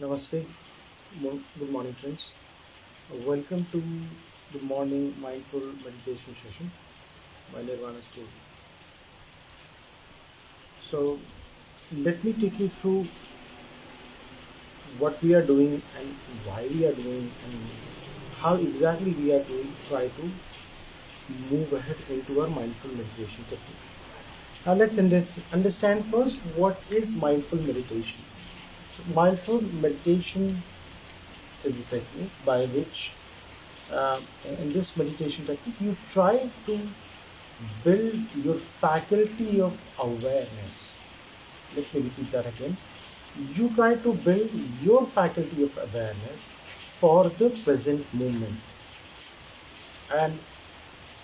Namaste, good morning friends. Welcome to the morning mindful meditation session by Nirvana school. So let me take you through what we are doing and why we are doing and how exactly we are doing try to move ahead into our mindful meditation technique. Now let's understand first what is mindful meditation. So mindful meditation is a technique by which uh, in this meditation technique you try to build your faculty of awareness. Let me repeat that again. You try to build your faculty of awareness for the present moment. And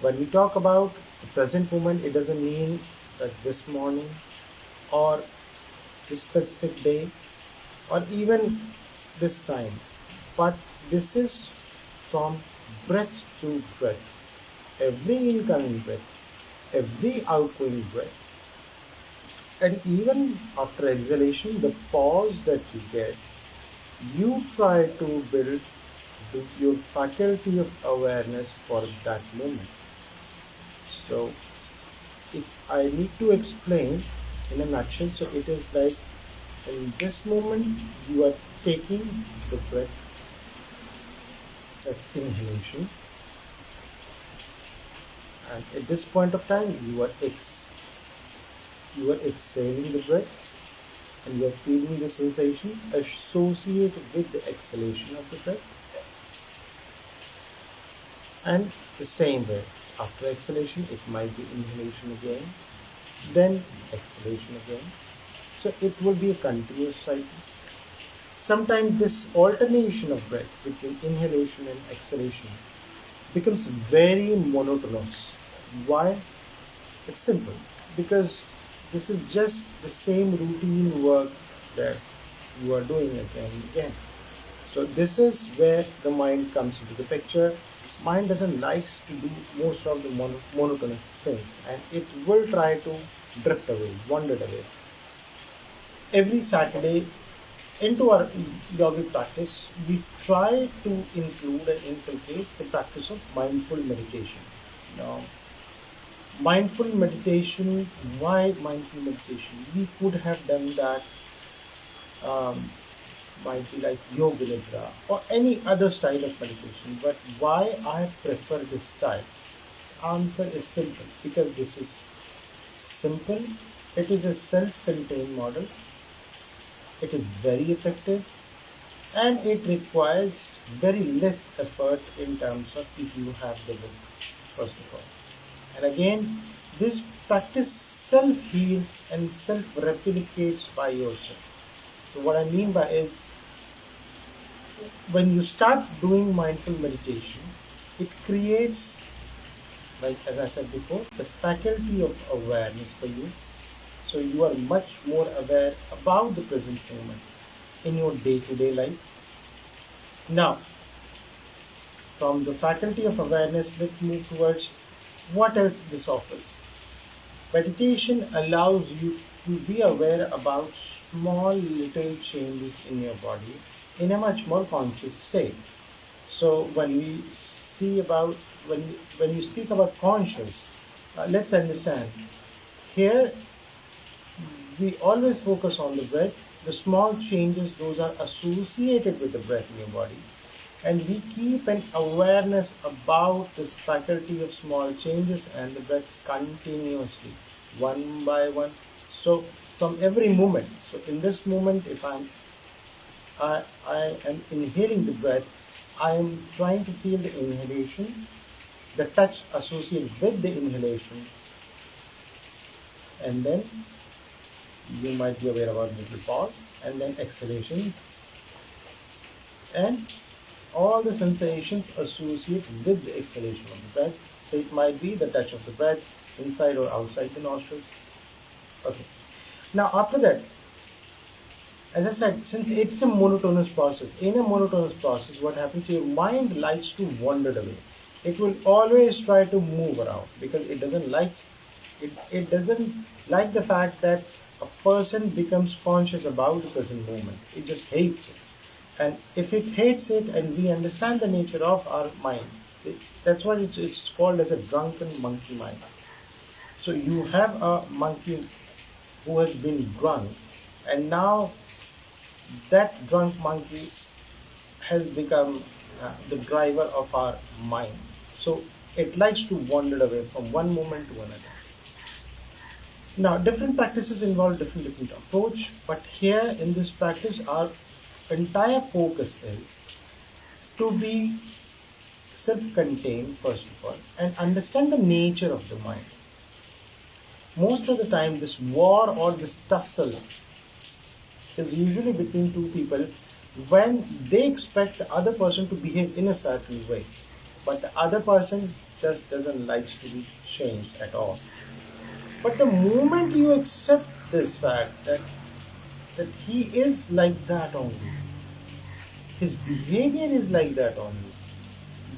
when we talk about the present moment, it doesn't mean that this morning or this specific day or even this time, but this is from breath to breath. Every incoming breath, every outgoing breath, and even after exhalation, the pause that you get, you try to build your faculty of awareness for that moment. So, if I need to explain in a nutshell, so it is like in this moment you are taking the breath, that's inhalation, and at this point of time you are exhaling the breath and you are feeling the sensation associated with the exhalation of the breath. And the same way, after exhalation, it might be inhalation again, then exhalation again. So it will be a continuous cycle. Sometimes this alternation of breath between inhalation and exhalation becomes very monotonous. Why? It's simple. Because this is just the same routine work that you are doing again and again. So this is where the mind comes into the picture. Mind doesn't like to do most of the monotonous things, and it will try to drift away, wander away. Every Saturday into our yogic practice, we try to include and inculcate the practice of mindful meditation. Now, mindful meditation, why mindful meditation? We could have done that um, might be like yoga nidra or any other style of meditation. But why I prefer this style? Answer is simple, because this is simple. It is a self-contained model. It is very effective and it requires very less effort in terms of if you have the will, first of all. And again, this practice self-heals and self-replicates by yourself. So what I mean by is, when you start doing mindful meditation, it creates, like as I said before, the faculty of awareness for you. So you are much more aware about the present moment in your day-to-day life. Now, from the faculty of awareness, let's move towards what else this offers. Meditation allows you to be aware about small little changes in your body in a much more conscious state. So when we see about when you speak about conscious, let's understand here we always focus on the breath. The small changes, those are associated with the breath in your body, and we keep an awareness about this faculty of small changes and the breath continuously, one by one. So from every moment, so in this moment, if I am inhaling the breath, I am trying to feel the inhalation, the touch associated with the inhalation, and then you might be aware about little pause, and then exhalation, and all the sensations associated with the exhalation of the breath. So it might be the touch of the breath inside or outside the nostrils. Okay. Now after that, as I said, since it's a monotonous process, in a monotonous process, what happens? Your mind likes to wander away. It will always try to move around because it doesn't like the fact that a person becomes conscious about the present moment. It just hates it. And if it hates it and we understand the nature of our mind, that's why it's called as a drunken monkey mind. So you have a monkey who has been drunk, and now that drunk monkey has become the driver of our mind. So it likes to wander away from one moment to another. Now, different practices involve different approach, but here in this practice, our entire focus is to be self-contained first of all and understand the nature of the mind. Most of the time, this war or this tussle is usually between two people when they expect the other person to behave in a certain way, but the other person just doesn't like to be changed at all. But the moment you accept this fact that he is like that only, his behavior is like that only,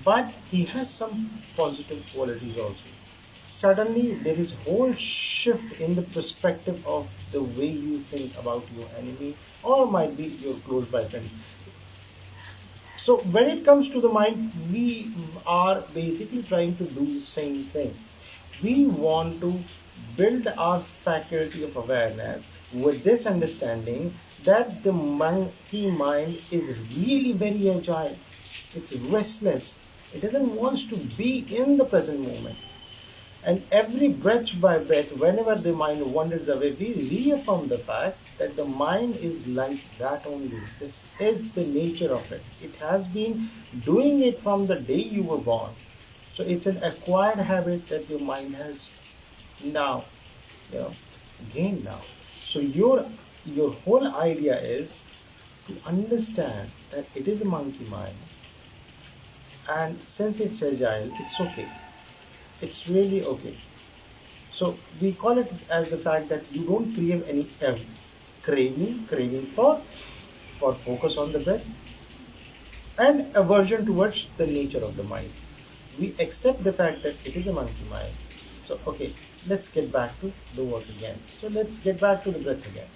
but he has some positive qualities also, suddenly there is whole shift in the perspective of the way you think about your enemy or might be your close by friend. So when it comes to the mind, we are basically trying to do the same thing. We want to build our faculty of awareness with this understanding that the monkey mind is really very agile. It's restless. It doesn't want to be in the present moment. And every breath by breath, whenever the mind wanders away, we reaffirm the fact that the mind is like that only. This is the nature of it. It has been doing it from the day you were born. So it's an acquired habit that your mind has now, gained now. So your whole idea is to understand that it is a monkey mind. And since it's agile, it's okay. It's really okay. So we call it as the fact that you don't create any craving for focus on the breath and aversion towards the nature of the mind. We accept the fact that it is a monkey mind. So okay, let's get back to the work again. So let's get back to the breath again.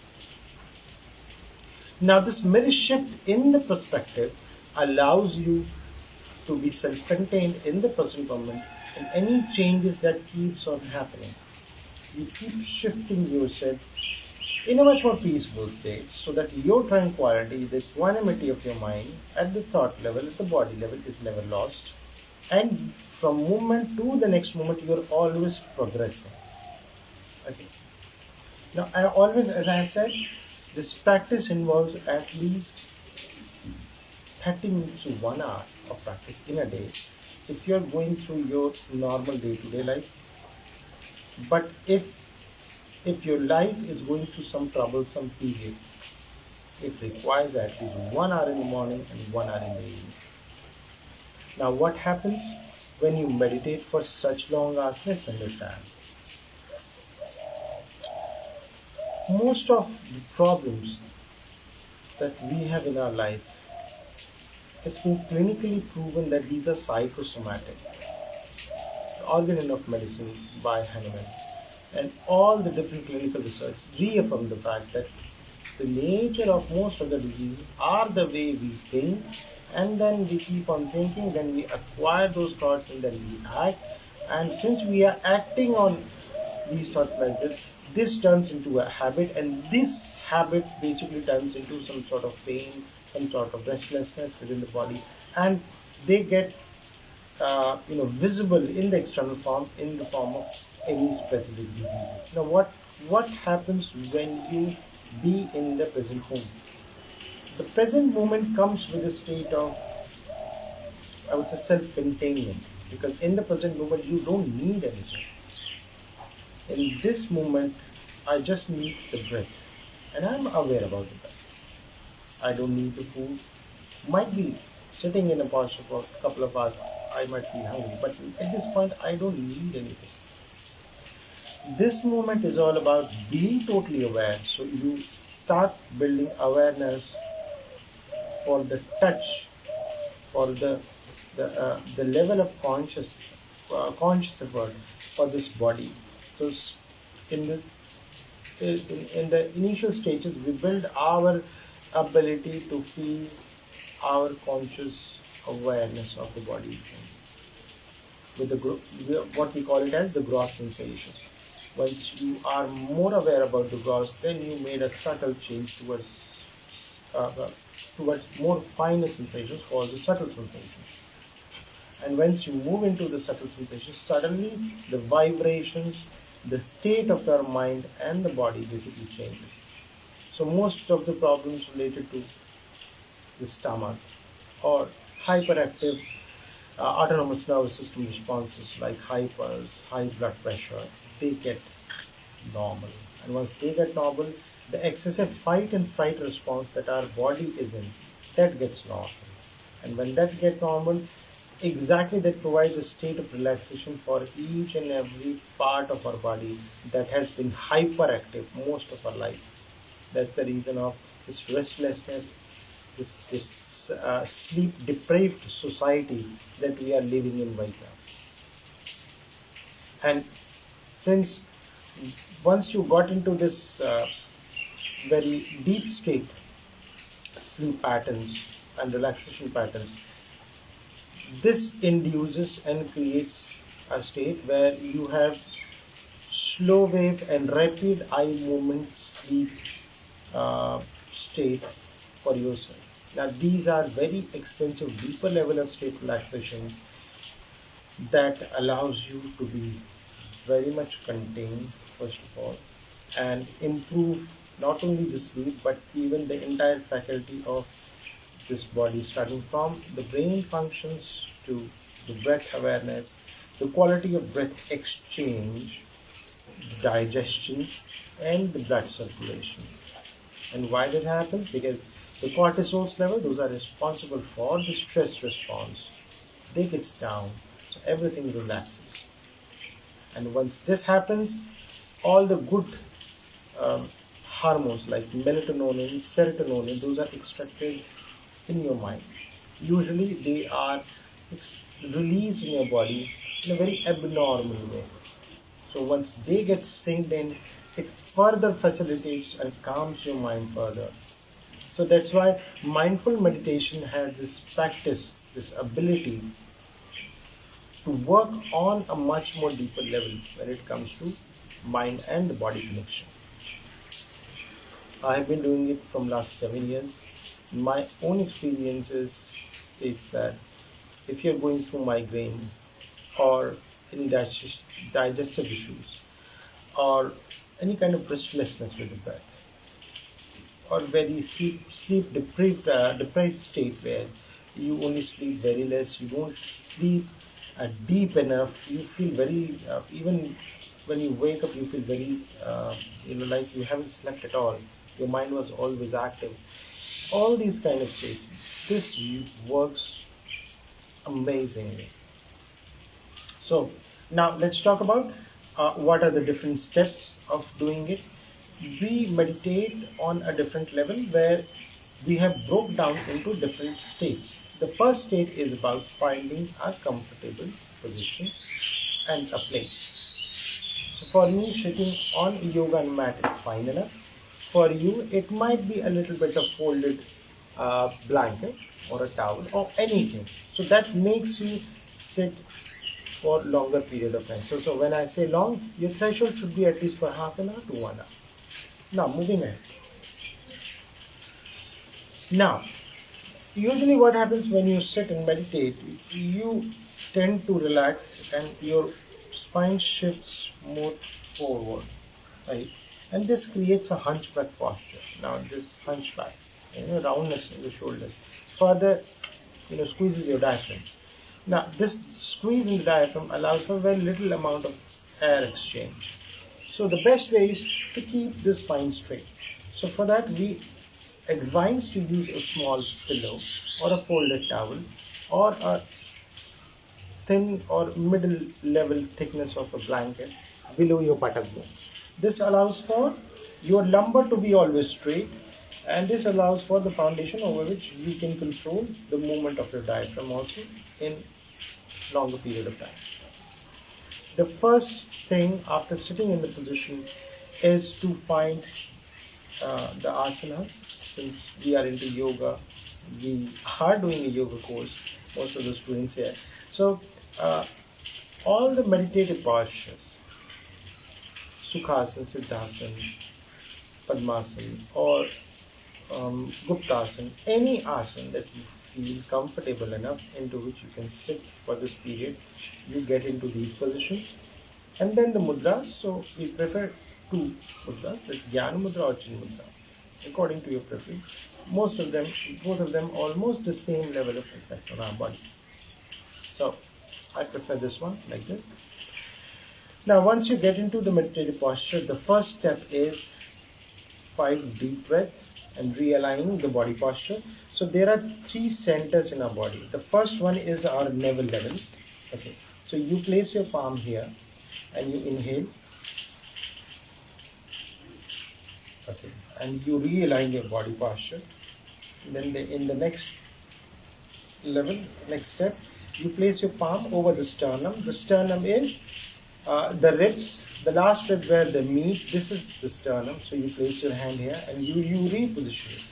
Now this mere shift in the perspective allows you to be self-contained in the present moment, and any changes that keeps on happening, you keep shifting yourself in a much more peaceful state so that your tranquility, the equanimity of your mind at the thought level, at the body level is never lost, and from moment to the next moment you are always progressing. Okay. Now I always, as I said, this practice involves at least 30 minutes to 1 hour of practice in a day if you are going through your normal day-to-day life. But if your life is going through some troublesome period, it requires at least 1 hour in the morning and 1 hour in the evening. Now what happens when you meditate for such long hours? Let's understand. Most of the problems that we have in our life, it's been clinically proven that these are psychosomatic. The Organ of Medicine by Hahnemann and all the different clinical research reaffirm the fact that the nature of most of the diseases are the way we think, and then we keep on thinking, then we acquire those thoughts, and then we act. And since we are acting on these thoughts like this turns into a habit, and this habit basically turns into some sort of pain, some sort of restlessness within the body, and they get visible in the external form in the form of any specific diseases. Now what happens when you be in the present moment? The present moment comes with a state of, I would say, self-containment, because in the present moment you don't need anything. In this moment I just need the breath, and I'm aware about the breath. I don't need the food. Might be sitting in a posture for a couple of hours, I might feel hungry, but at this point I don't need anything. This moment is all about being totally aware. So you start building awareness for the touch, for the level of conscious effort for this body. So in the initial stages, we build our ability to feel our conscious awareness of the body with what we call it as the gross sensation. Once you are more aware about the gross, then you made a subtle change towards more finer sensations called the subtle sensations. And once you move into the subtle sensations, suddenly the vibrations, the state of your mind and the body basically changes. So most of the problems related to the stomach or hyperactive autonomous nervous system responses like hypers, high blood pressure, they get normal. And once they get normal, the excessive fight and flight response that our body is in, that gets normal. And when that gets normal, exactly that provides a state of relaxation for each and every part of our body that has been hyperactive most of our life. That's the reason of this restlessness, this sleep deprived society that we are living in right now. And since once you got into this very deep state, sleep patterns and relaxation patterns, this induces and creates a state where you have slow wave and rapid eye movement sleep state for yourself. Now these are very extensive, deeper level of state relaxation that allows you to be very much contained, first of all, and improve not only the sleep but even the entire faculty of this body, starting from the brain functions to the breath awareness, the quality of breath exchange, digestion, and the blood circulation. And why that happens? Because the cortisol level, those are responsible for the stress response, they get down, so everything relaxes. And once this happens, all the good hormones like melatonin, serotonin, those are extracted in your mind. Usually they are released in your body in a very abnormal way. So once they get synced in, it further facilitates and calms your mind further. So that's why mindful meditation has this practice, this ability to work on a much more deeper level when it comes to mind and the body connection. I have been doing it from last 7 years. My own experiences states that if you're going through migraines or any digestive issues or any kind of restlessness with the breath, or very sleep deprived state where you only sleep very less, you don't sleep deep enough, you feel very, even when you wake up you feel very, like you haven't slept at all, your mind was always active, all these kind of states, this works amazingly. So now let's talk about what are the different steps of doing it. We meditate on a different level where we have broke down into different states. The first state is about finding a comfortable position and a place. So for me, sitting on a yoga mat is fine enough. For you, it might be a little bit of folded blanket or a towel or anything. So that makes you sit for longer period of time. So when I say long, your threshold should be at least for half an hour to 1 hour. Now moving ahead. Now, usually what happens when you sit and meditate, you tend to relax and your spine shifts more forward, right? And this creates a hunchback posture. Now this hunchback, roundness in the shoulders, further, squeezes your diaphragm. Now this squeeze in the diaphragm allows for very little amount of air exchange. So the best way is to keep the spine straight. So for that we advise to use a small pillow or a folded towel or a thin or middle level thickness of a blanket below your buttock bone. This allows for your lumbar to be always straight, and this allows for the foundation over which we can control the movement of your diaphragm also in longer period of time. The first thing after sitting in the position is to find the asanas. Since we are into yoga, We are doing a yoga course, most of the students here. So all the meditative postures, Sukhasana, Siddhasana, Padmasana, or Guptasana, any asana that you feel comfortable enough into which you can sit for this period, you get into these positions. And then the mudras, so we prefer two mudras, that's Jnana Mudra or Chin Mudra, according to your preference. Most of them, both of them almost the same level of effect on our body. So I prefer this one like this. Now once you get into the meditative posture, the first step is 5 deep breaths and realigning the body posture. So there are 3 centers in our body. The first one is our navel level. Okay, so you place your palm here and you inhale. Okay, and you realign your body posture. Then in the next level, next step, you place your palm over the sternum. The sternum is the ribs, the last rib where the meat, this is the sternum. So you place your hand here and you reposition it.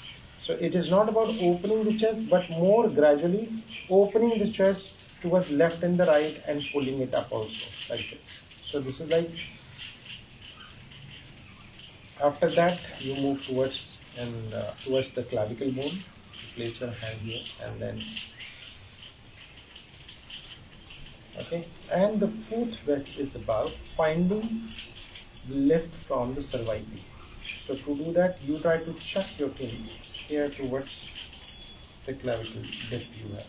So it is not about opening the chest, but more gradually opening the chest towards left and the right and pulling it up also, like this. So this is like, after that you move towards the clavicle bone. You place your hand here and then, okay, and the fourth breath is about finding lift from the cervical. So to do that, you try to chuck your chin here towards the clavicle lift you have.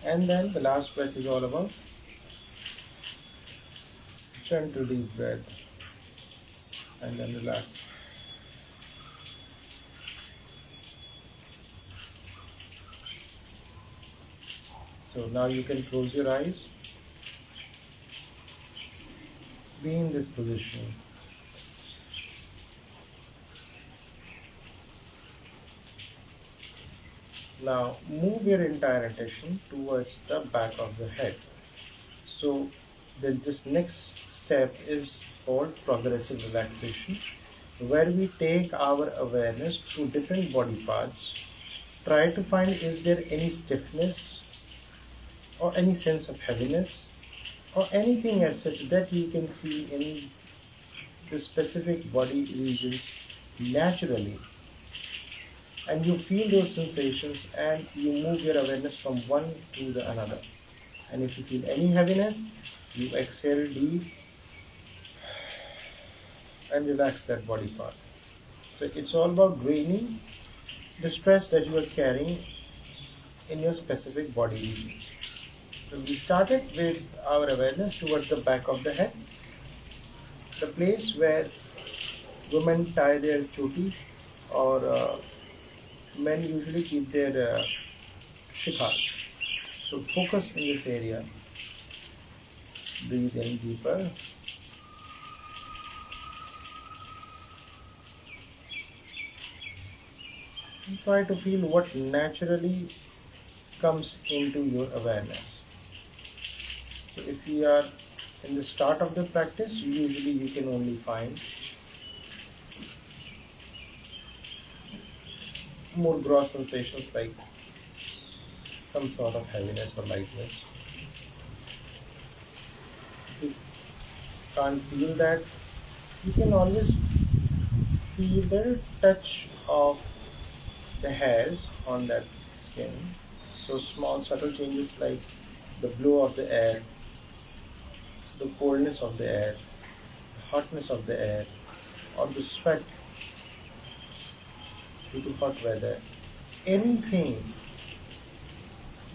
And then the last breath is all about gentle deep breath and then relax. So now you can close your eyes. Be in this position. Now move your entire attention towards the back of the head. So then this next step is called progressive relaxation, where we take our awareness through different body parts. Try to find, is there any stiffness or any sense of heaviness or anything as such that you can feel in the specific body regions naturally, and you feel those sensations and you move your awareness from one to the another. And if you feel any heaviness, you exhale deep and relax that body part. So it's all about draining the stress that you are carrying in your specific body region. So we started with our awareness towards the back of the head, the place where women tie their choti, or men usually keep their shikhas. So focus in this area. Breathe in deeper. And try to feel what naturally comes into your awareness. So if we are in the start of the practice, usually you can only find more gross sensations like some sort of heaviness or lightness. If you can't feel that, you can always feel the touch of the hairs on that skin. So small subtle changes like the blow of the air, the coldness of the air, the hotness of the air, or the sweat due to hot weather, anything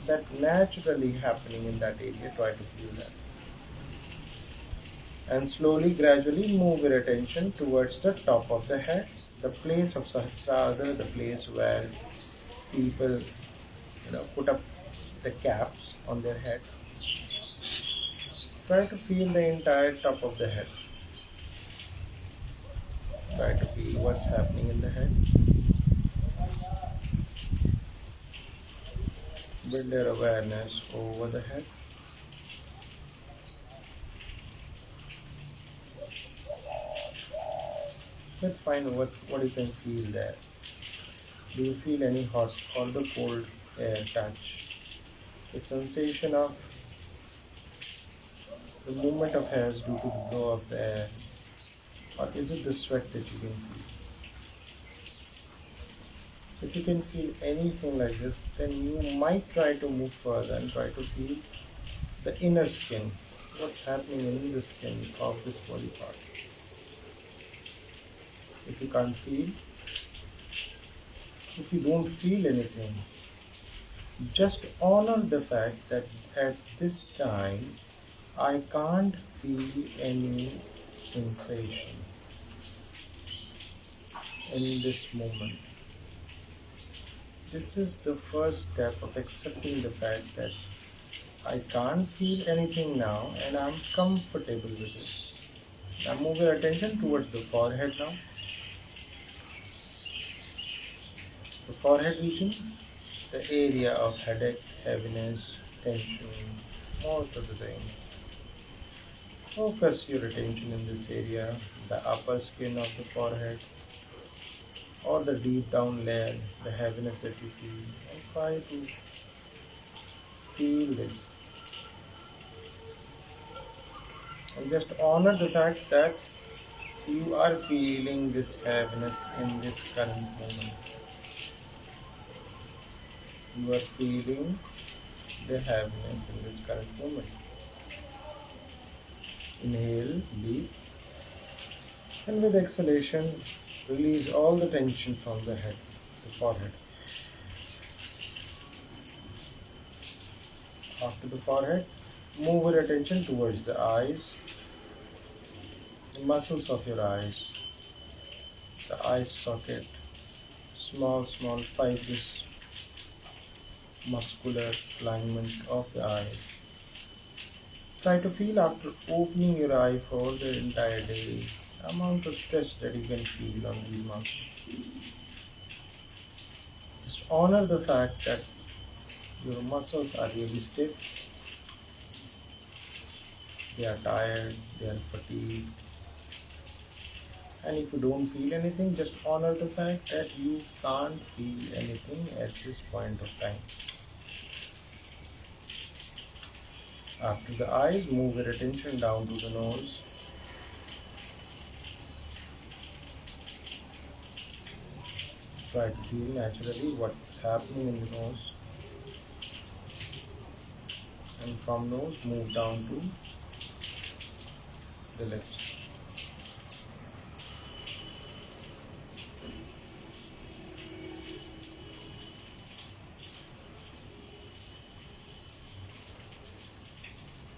that naturally happening in that area, try to feel that. And slowly, gradually move your attention towards the top of the head, the place of Sahasrara, the place where people put up the caps on their head. Try to feel the entire top of the head. Try to feel what's happening in the head. Build your awareness over the head. Let's find what you can feel there. Do you feel any hot or the cold air touch? The sensation of the movement of hairs due to the flow of the air, or is it the sweat that you can feel? If you can feel anything like this, then you might try to move further and try to feel the inner skin, what's happening in the skin of this body part. If you can't feel, if you don't feel anything, just honor the fact that at this time I can't feel any sensation in this moment. This is the first step of accepting the fact that I can't feel anything now and I'm comfortable with this. Now move your attention towards the forehead now. The forehead region, the area of headache, heaviness, tension, most of the thing. Focus your attention in this area, the upper skin of the forehead, or the deep down layer, the heaviness that you feel, and try to feel this. And just honor the fact that you are feeling this heaviness in this current moment. You are feeling the heaviness in this current moment. Inhale, deep, and with exhalation, release all the tension from the head, the forehead. After the forehead, move your attention towards the eyes, the muscles of your eyes, the eye socket, small fibrous muscular alignment of the eye. Try to feel after opening your eye for the entire day, the amount of stress that you can feel on these muscles. Just honor the fact that your muscles are really stiff, they are tired, they are fatigued. And if you don't feel anything, just honor the fact that you can't feel anything at this point of time. After the eyes, move your attention down to the nose. Try to feel naturally what's happening in the nose. And from nose, move down to the lips.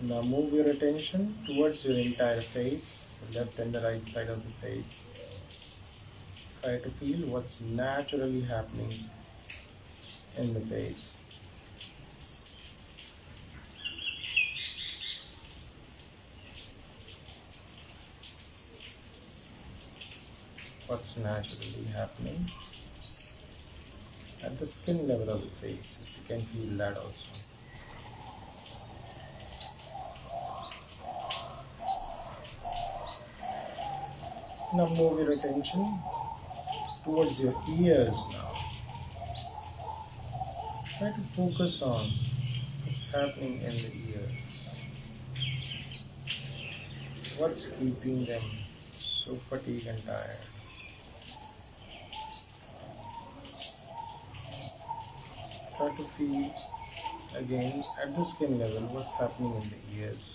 Now move your attention towards your entire face, the left and the right side of the face. Try to feel what's naturally happening in the face. What's naturally happening at the skin level of the face, if you can feel that also. Now move your attention towards your ears now. Try to focus on what's happening in the ears. What's keeping them so fatigued and tired? Try to feel again at the skin level what's happening in the ears.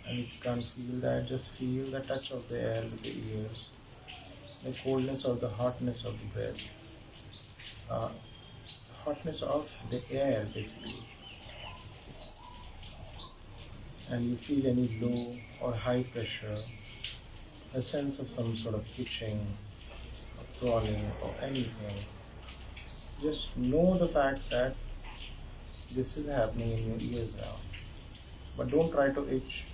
And if you can't feel that, just feel the touch of the air with the ears, the coldness or the hotness of the breath, hotness of the air basically. And you feel any low or high pressure, a sense of some sort of itching, or crawling or anything. Just know the fact that this is happening in your ears now. But don't try to itch.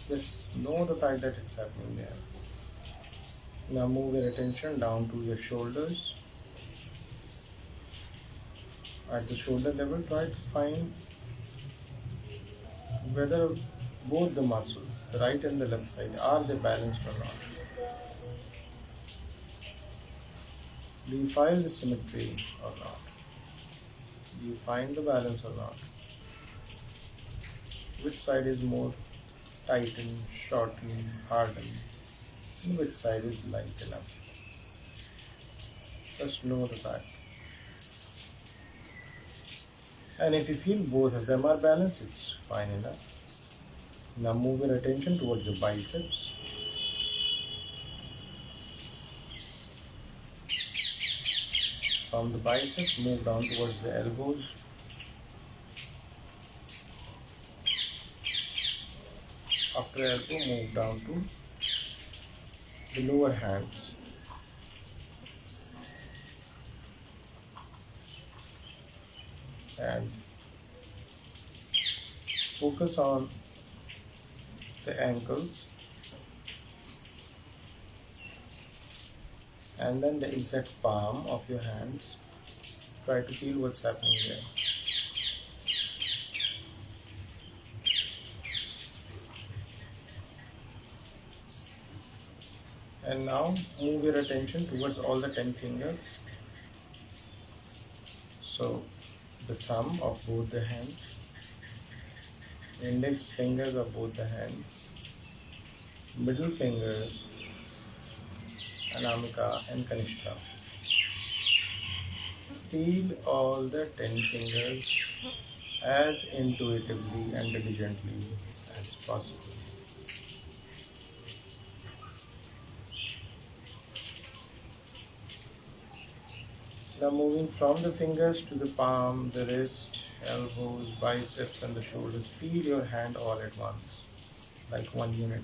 Just know the fact that it's happening there. Now move your attention down to your shoulders. At the shoulder level, try to find whether both the muscles, the right and the left side, are they balanced or not. Do you find the symmetry or not? Do you find the balance or not? Which side is more tightened, shortened, hardened, and which side is light enough? Just know the fact. And if you feel both of them are balanced, it's fine enough. Now move your attention towards the biceps. From the biceps, move down towards the elbows. After elbow, move down to the lower hands. And focus on the ankles and then the exact palm of your hands. Try to feel what's happening there. And now move your attention towards all the 10 fingers. So the thumb of both the hands, index fingers of both the hands, middle fingers, Anamika and Kanishka. Feel all the 10 fingers as intuitively and diligently as possible. Now moving from the fingers to the palm, the wrist, elbows, biceps and the shoulders. Feel your hand all at once, like one unit.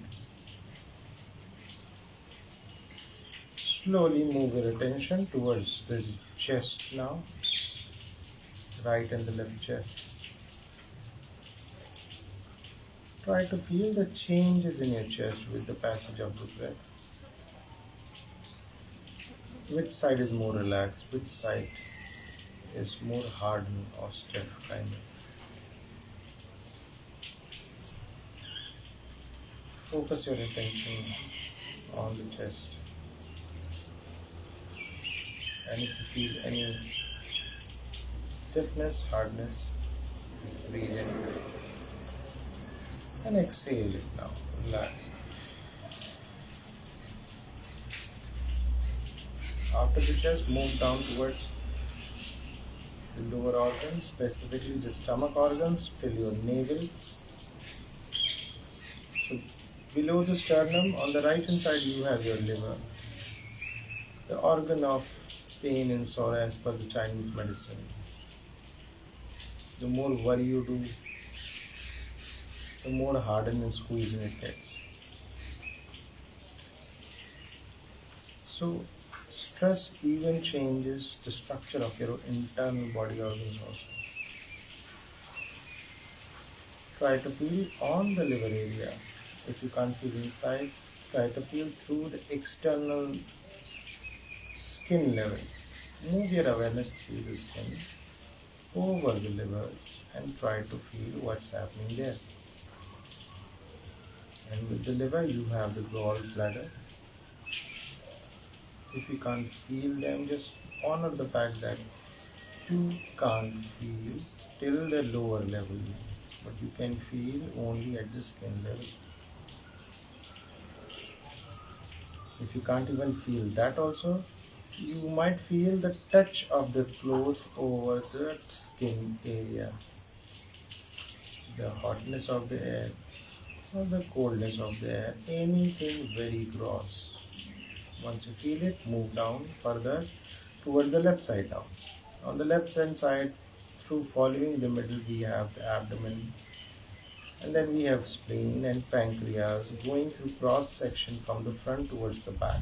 Slowly move your attention towards the chest now, right and the left chest. Try to feel the changes in your chest with the passage of the breath. Which side is more relaxed? Which side is more hardened or stiff kind of? Focus your attention on the chest. And if you feel any stiffness, hardness, breathe in and exhale it now. Relax. After the chest, move down towards the lower organs, specifically the stomach organs, till your navel. So below the sternum, on the right hand side, you have your liver, the organ of pain and sorrow as per the Chinese medicine. The more worry you do, the more hardened and squeezing it gets. So stress even changes the structure of your internal body organs also. Try to feel on the liver area. If you can't feel inside, try to feel through the external skin level. Move your awareness through the skin, over the liver, and try to feel what's happening there. And with the liver, you have the gallbladder. If you can't feel them, just honor the fact that you can't feel till the lower level, but you can feel only at the skin level. If you can't even feel that also, you might feel the touch of the cloth over the skin area, the hotness of the air or the coldness of the air, anything very gross. Once you feel it, move down further toward the left side now. On the left hand side, through following the middle, we have the abdomen, and then we have spleen and pancreas going through cross section from the front towards the back.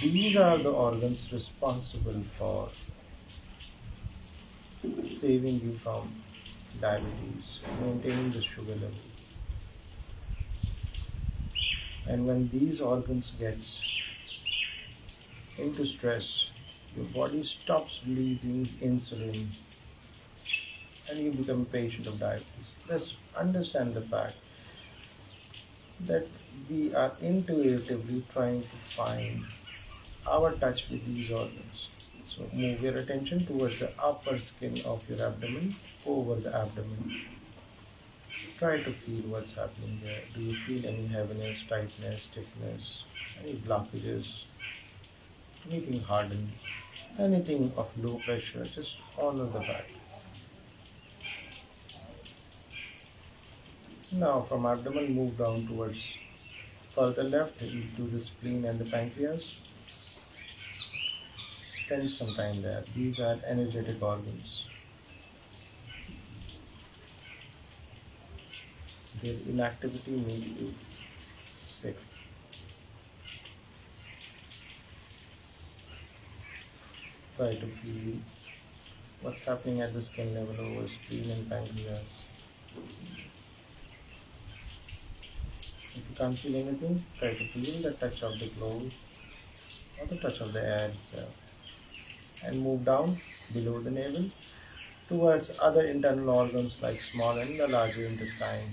These are the organs responsible for saving you from diabetes, maintaining the sugar level. And when these organs get into stress, your body stops releasing insulin and you become a patient of diabetes. Let's understand the fact that we are intuitively trying to find our touch with these organs. So move your attention towards the upper skin of your abdomen, over the abdomen. Try to feel what's happening there. Do you feel any heaviness, tightness, stiffness, any blockages, anything hardened, anything of low pressure? Just honor the fact. Now from abdomen move down towards further left into the spleen and the pancreas. Spend some time there. These are energetic organs. Their inactivity makes you sick. Try to feel what's happening at the skin level over spleen and pancreas. If you can't feel anything, try to feel the touch of the glove or the touch of the air itself. And move down below the navel towards other internal organs like small and the larger intestine,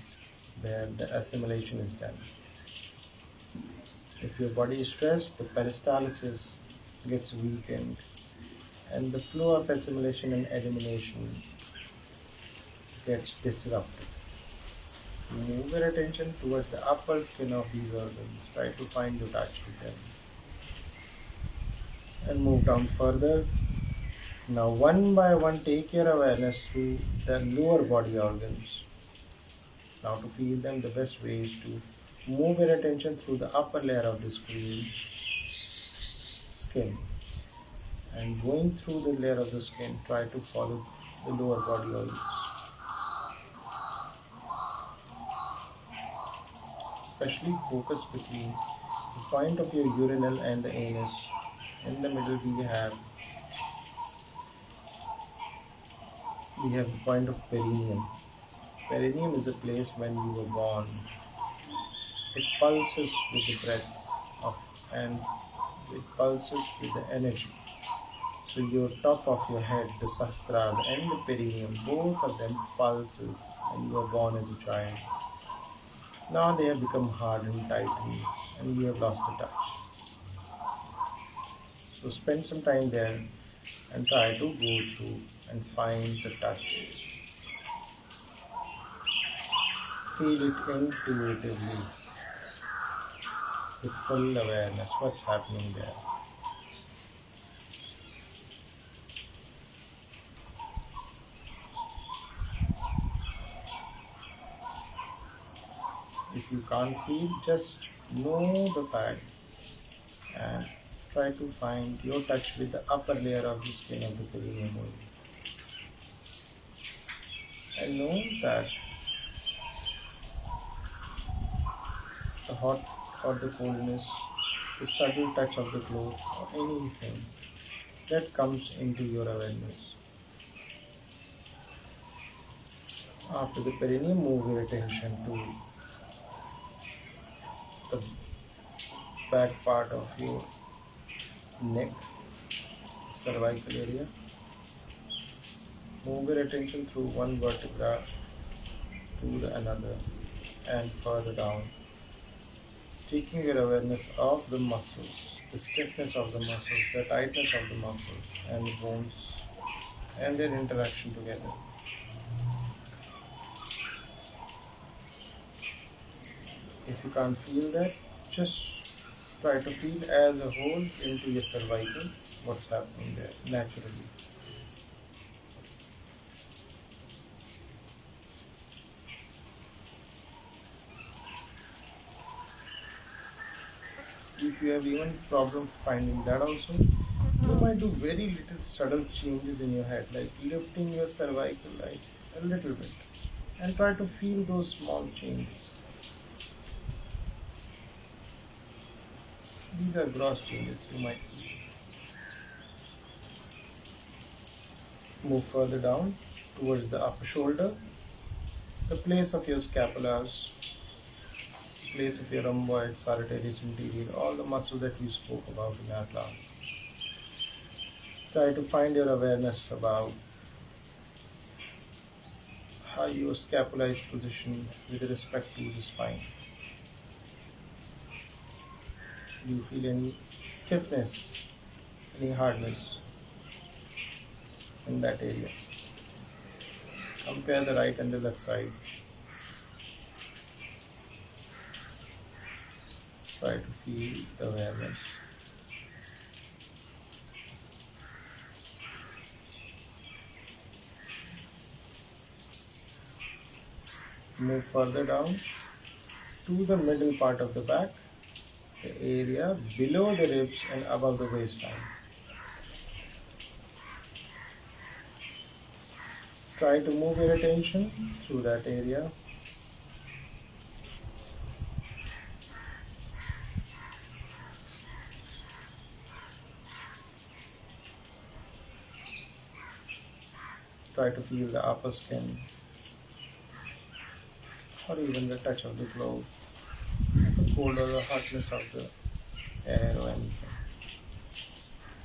where the assimilation is done. If your body is stressed, the peristalsis gets weakened and the flow of assimilation and elimination gets disrupted. Move your attention towards the upper skin of these organs. Try to find your touch with them. And move down further. Now one by one take your awareness through the lower body organs. Now to feel them, the best way is to move your attention through the upper layer of the skin. And going through the layer of the skin, try to follow the lower body organs. Especially focus between the point of your urinal and the anus. In the middle we have the point of perineum. Perineum is a place when you were born. It pulses with the breath and it pulses with the energy. So your top of your head, the sahasrara and the perineum, both of them pulses when you were born as a child. Now they have become hard and tightened and you have lost the touch. So spend some time there and try to go through and find the touch. Feel it intuitively with full awareness what's happening there. If you can't feel, just know the fact and try to find your touch with the upper layer of the skin of the perineum. And know that the hot or the coldness, the subtle touch of the cloth or anything that comes into your awareness. After the perineum, move your attention to the back part of your neck, cervical area. Move your attention through one vertebra to another and further down, taking your awareness of the muscles, the stiffness of the muscles, the tightness of the muscles and the bones and their interaction together. If you can't feel that, just try to feel as a whole into your cervical, what's happening there naturally. If you have even problem finding that also, you might do very little subtle changes in your head, like lifting your cervical like a little bit and try to feel those small changes. These are gross changes you might see. Move further down towards the upper shoulder, the place of your scapulas, place of your rhomboid, sartorius anterior, all the muscles that we spoke about in our class. Try to find your awareness about how your scapula is positioned with respect to the spine. Do you feel any stiffness, any hardness in that area? Compare the right and the left side. Try to feel the awareness. Move further down to the middle part of the back, the area below the ribs and above the waistline. Try to move your attention through that area. Try to feel the upper skin or even the touch of the glove, the cold or the hotness of the air or anything.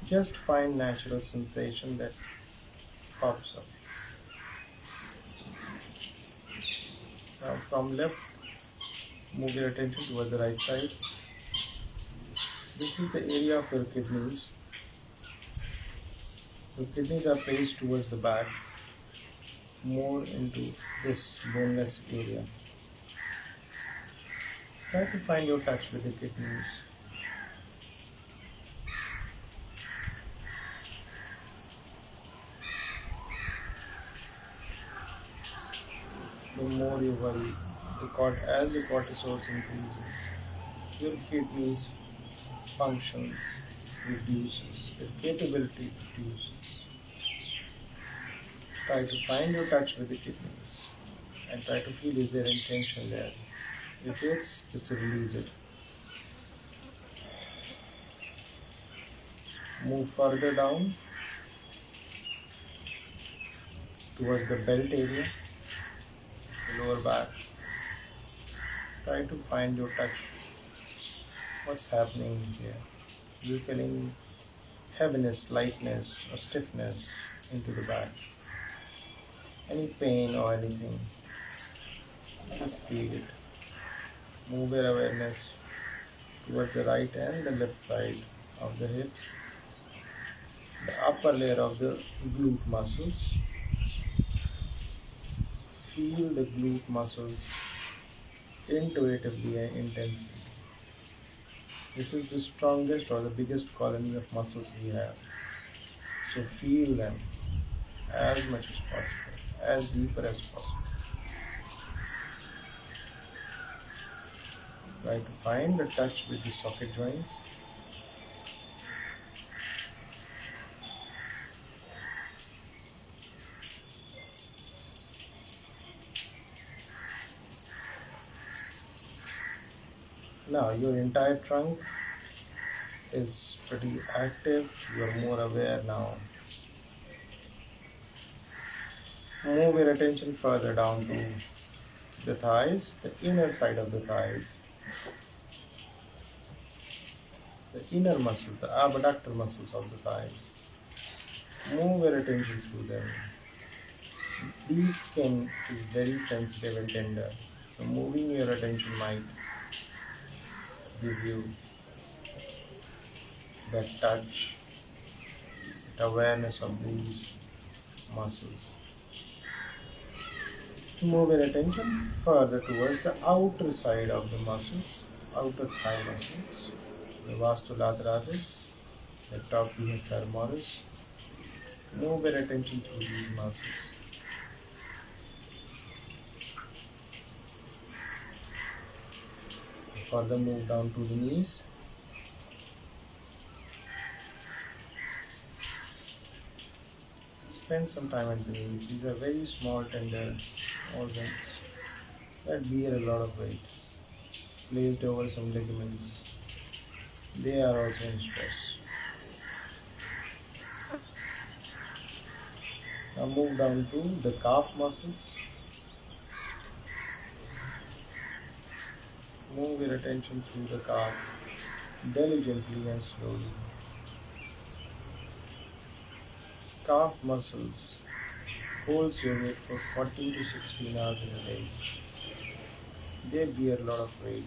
Just find natural sensation that pops up. Now from left, move your attention towards the right side. This is the area of your kidneys. Your kidneys are placed towards the back, more into this boneless area. Try to find your touch with the kidneys. The more you worry, as the cortisol increases, your kidneys functions reduces, the capability reduces. Try to find your touch with the kidneys and try to feel is there intention there. If it's, just release it. Move further down towards the belt area, the lower back. Try to find your touch. What's happening here? You're feeling heaviness, lightness, or stiffness into the back. Any pain or anything, just feel it. Move your awareness towards the right and the left side of the hips, the upper layer of the glute muscles. Feel the glute muscles intuitively and intensely. This is the strongest or the biggest colony of muscles we have. So feel them as much as possible, as deeper as possible. Try to find the touch with the socket joints. Now your entire trunk is pretty active. You are more aware now. Move your attention further down to the thighs, the inner side of the thighs, the inner muscles, the abductor muscles of the thighs. Move your attention through them. These skin is very sensitive and tender, so moving your attention might give you that touch, that awareness of these muscles. Move your attention further towards the outer side of the muscles, outer thigh muscles, the vastu lateralis, the tapia femoris. Move your attention through these muscles. Further move down to the knees. Spend some time at the knees. These are very small, tender organs that bear a lot of weight, placed over some ligaments. They are also in stress. Now move down to the calf muscles. Move your attention through the calf diligently and slowly. Calf muscles holds your weight for 14 to 16 hours in a day. They bear a lot of weight.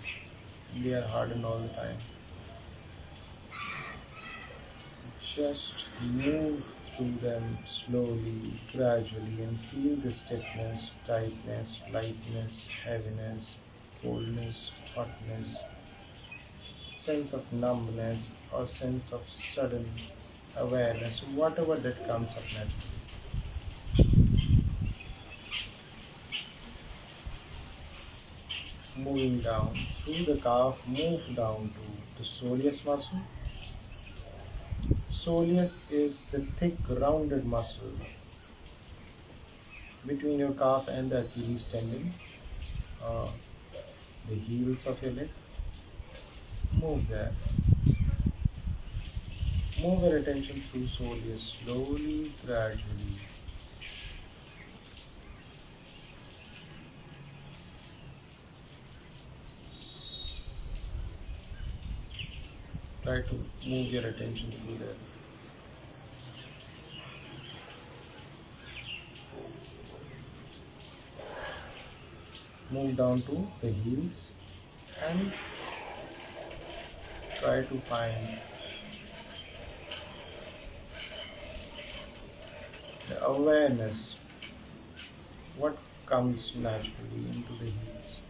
They are hardened all the time. Just move through them slowly, gradually, and feel the stiffness, tightness, lightness, heaviness, coldness, hotness, sense of numbness, or sense of sudden awareness, whatever that comes up naturally. Moving down through the calf, move down to the soleus muscle. Soleus is the thick, rounded muscle between your calf and the Achilles tendon, uh, the heels of your leg. Move there. Move your attention through soleus slowly, gradually. Try to move your attention through there. Move down to the heels and try to find the awareness, what comes naturally into the heels.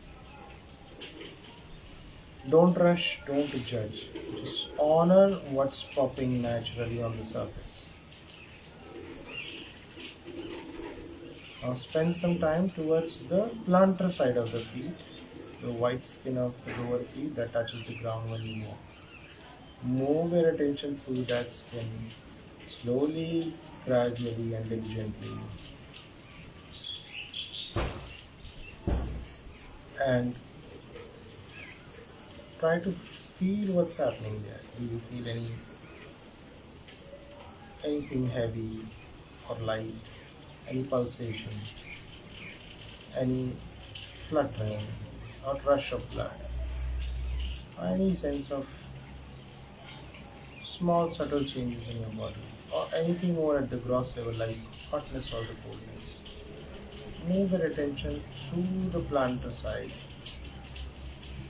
Don't rush, don't judge. Just honor what's popping naturally on the surface. Now spend some time towards the plantar side of the feet, the white skin of the lower feet that touches the ground when you walk. Move your attention through that skin, slowly, gradually, and diligently. And try to feel what's happening there. Do you feel anything heavy or light? Any pulsation? Any fluttering or rush of blood? Any sense of small subtle changes in your body, or anything more at the gross level like hotness or the coldness? Move your attention through the plantar side,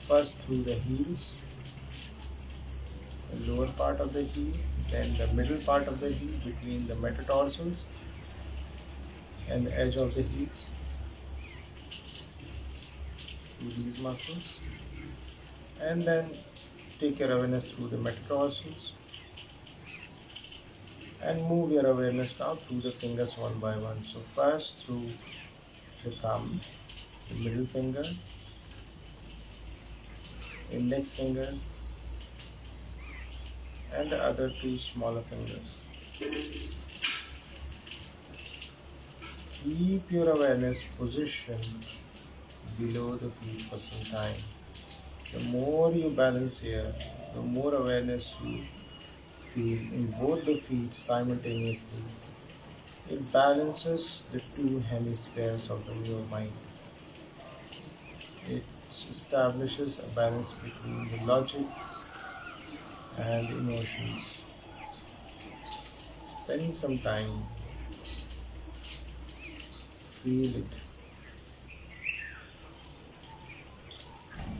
first through the heels, the lower part of the heel, then the middle part of the heel between the metatarsals and the edge of the heels, through these muscles, and then take your awareness through the metatarsals and move your awareness now through the fingers one by one. So first through the thumb, the middle finger, index finger, and the other two smaller fingers. Keep your awareness positioned below the feet for some time. The more you balance here, the more awareness you feel in both the feet simultaneously. It balances the two hemispheres of your mind. It establishes a balance between the logic and emotions. Spend some time, feel it.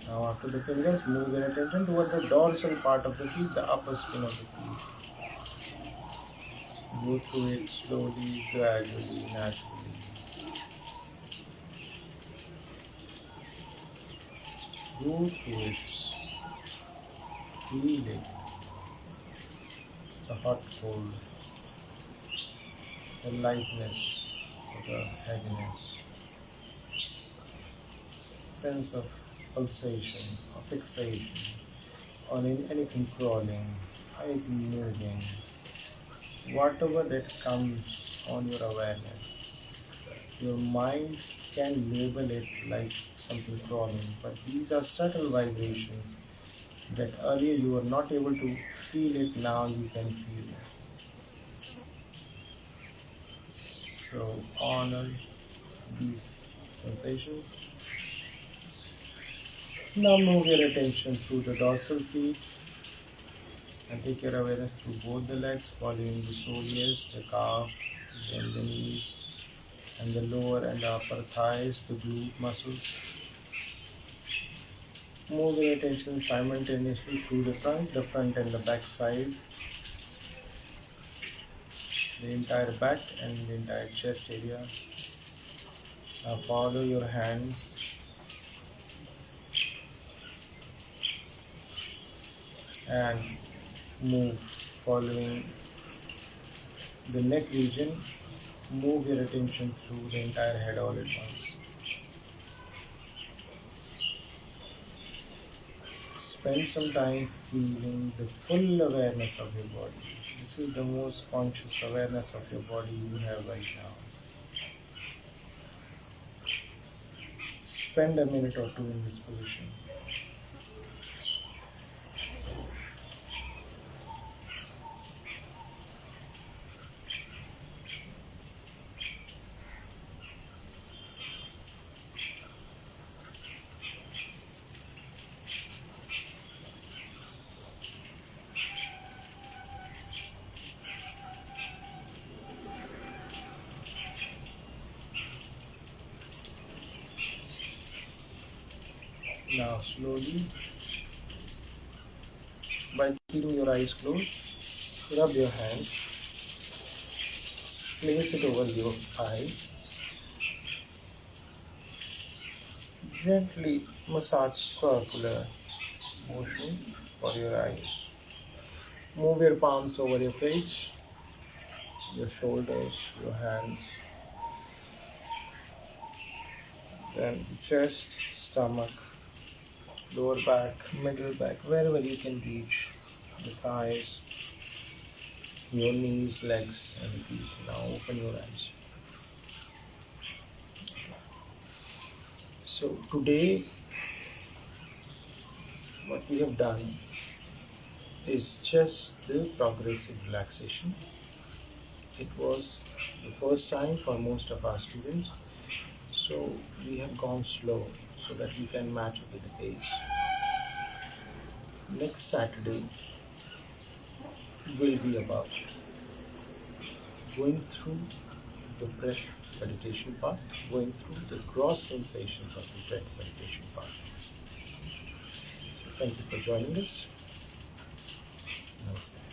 Now after the fingers, move your attention toward the dorsal part of the feet, the upper skin of the feet. Go through it slowly, gradually, naturally. Go through it. Feel it. The hot, cold, the lightness, the heaviness. Sense of pulsation, or fixation, on anything crawling, anything moving, whatever that comes on your awareness. Your mind can label it like something crawling, but these are subtle vibrations that earlier you were not able to feel it, now you can feel it. So honor these sensations. Now move your attention through the dorsal feet and take your awareness through both the legs, following the soleus, the calf, then the knees, and the lower and upper thighs, the glute muscles. Move your attention simultaneously through the front and the back side, the entire back and the entire chest area. Now follow your hands and move, following the neck region. Move your attention through the entire head all at once. Spend some time feeling the full awareness of your body. This is the most conscious awareness of your body you have right now. Spend a minute or two in this position. Now slowly, by keeping your eyes closed, rub your hands, place it over your eyes, gently massage circular motion for your eyes. Move your palms over your face, your shoulders, your hands, then chest, stomach, lower back, middle back, wherever you can reach, the thighs, your knees, legs and feet. Now open your eyes. So today what we have done is just the progressive relaxation. It was the first time for most of our students, so we have gone slow so that we can match up with the pace. Next Saturday will be about going through the breath meditation part, going through the gross sensations of the breath meditation part. So thank you for joining us. Namaste.